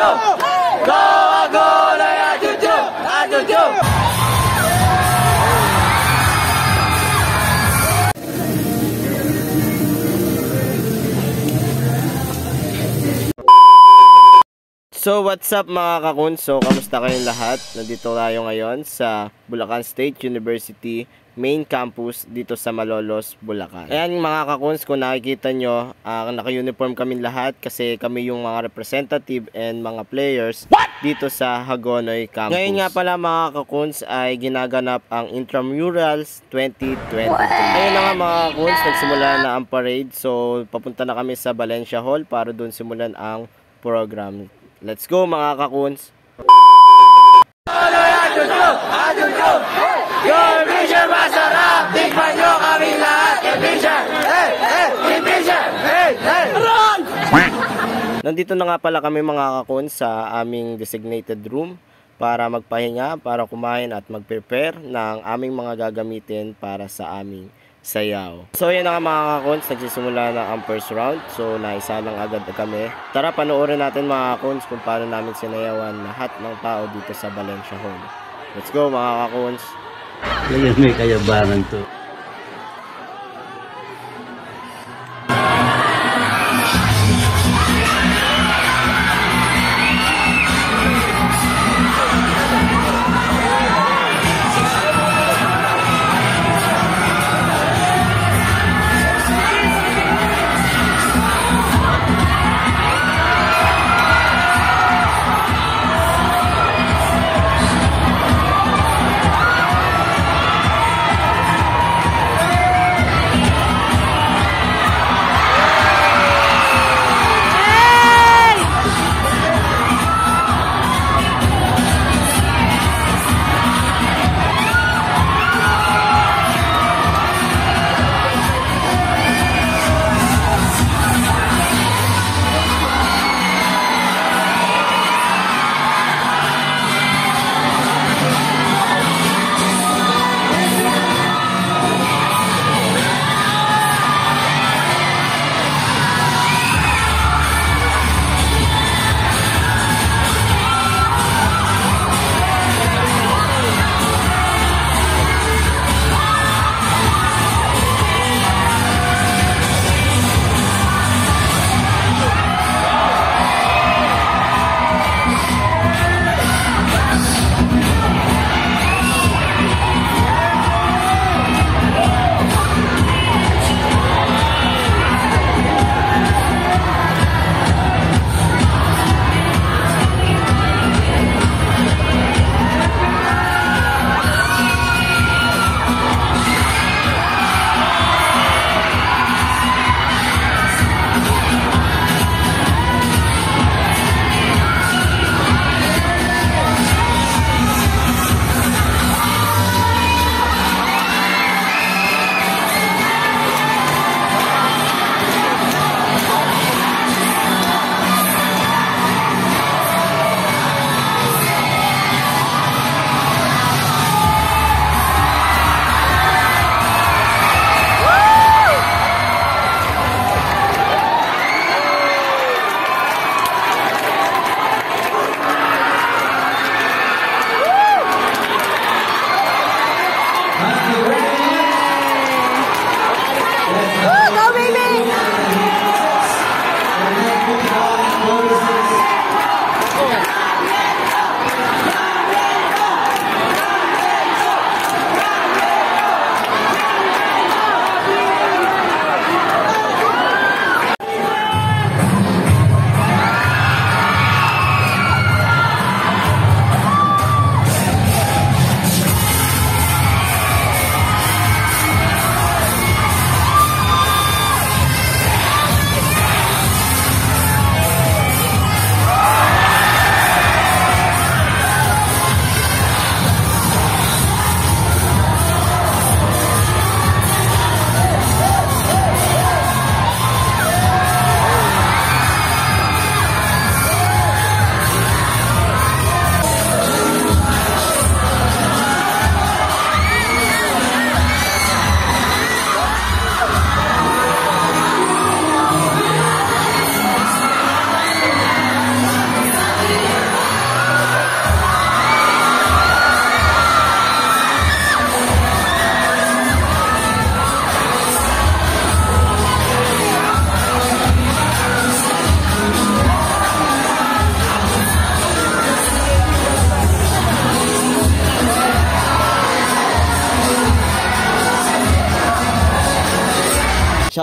Ajuju! Go Hagonoy! Ajuju! Ajuju! So what's up mga kakuns? So kamusta kayong lahat? Nandito tayo ngayon sa Bulacan State University main campus dito sa Malolos, Bulacan. Ayan mga kakuns, kung nakikita nyo, naka-uniform kami lahat kasi kami yung mga representative and mga players dito sa Hagonoy campus. Ngayon nga pala mga kakuns ay ginaganap ang Intramurals 2023. Ayun na nga mga kakuns, nagsimula na ang parade. So papunta na kami sa Valencia Hall para doon simulan ang program. Let's go mga kakuns! Your vision masarap! Tikman nyo kami lahat! Your vision! Hey! Hey! Your vision! Hey! Hey! Run! Nandito na nga pala kami mga kakuns sa aming designated room para magpahinga, para kumain at mag-prepare ng aming mga gagamitin para sa aming sayaw. So yan na nga mga kakuns, nagsisimula na ang first round. So naisa lang agad kami. Tara panoorin natin mga kakuns kung paano namin sinayawan lahat ng tao dito sa Valencia Hall. Let's go mga kakuns. Kaya may kayabangan to.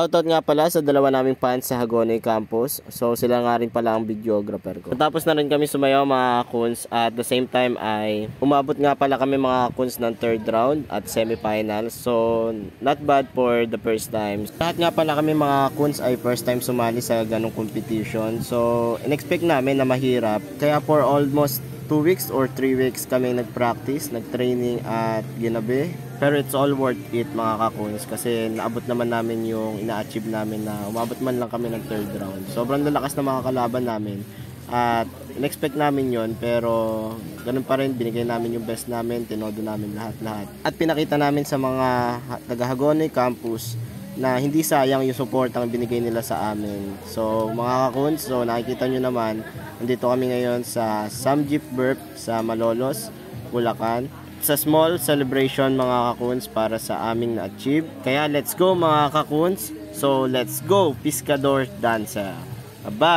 Shoutout nga pala sa dalawa naming fans sa Hagonoy Campus. So sila nga rin pala ang videographer ko. Tapos na rin kami sumayaw mga kakuns. At the same time ay umabot nga pala kami mga kakuns ng third round at semifinals. So not bad for the first time. Lahat nga pala kami mga kakuns ay first time sumali sa ganong competition. So in-expect namin na mahirap. Kaya for almost 2 weeks or 3 weeks kami nag-practice, nag-training at ginabi. Pero it's all worth it mga kakuns kasi naabot naman namin yung ina-achieve namin na umabot man lang kami ng third round. Sobrang lalakas na mga kalaban namin at in-expect namin yon pero ganun pa rin, binigay namin yung best namin, tinodo namin lahat-lahat. At pinakita namin sa mga taga-Hagonoy Campus na hindi sayang yung support ang binigay nila sa amin. So mga kakuns, so nakikita nyo naman, nandito kami ngayon sa Samjeep Burp sa Malolos, Bulacan. It's a small celebration mga kakuns para sa aming na-achieve. Kaya let's go mga kakuns. So let's go, Piscador Dancer. Bye!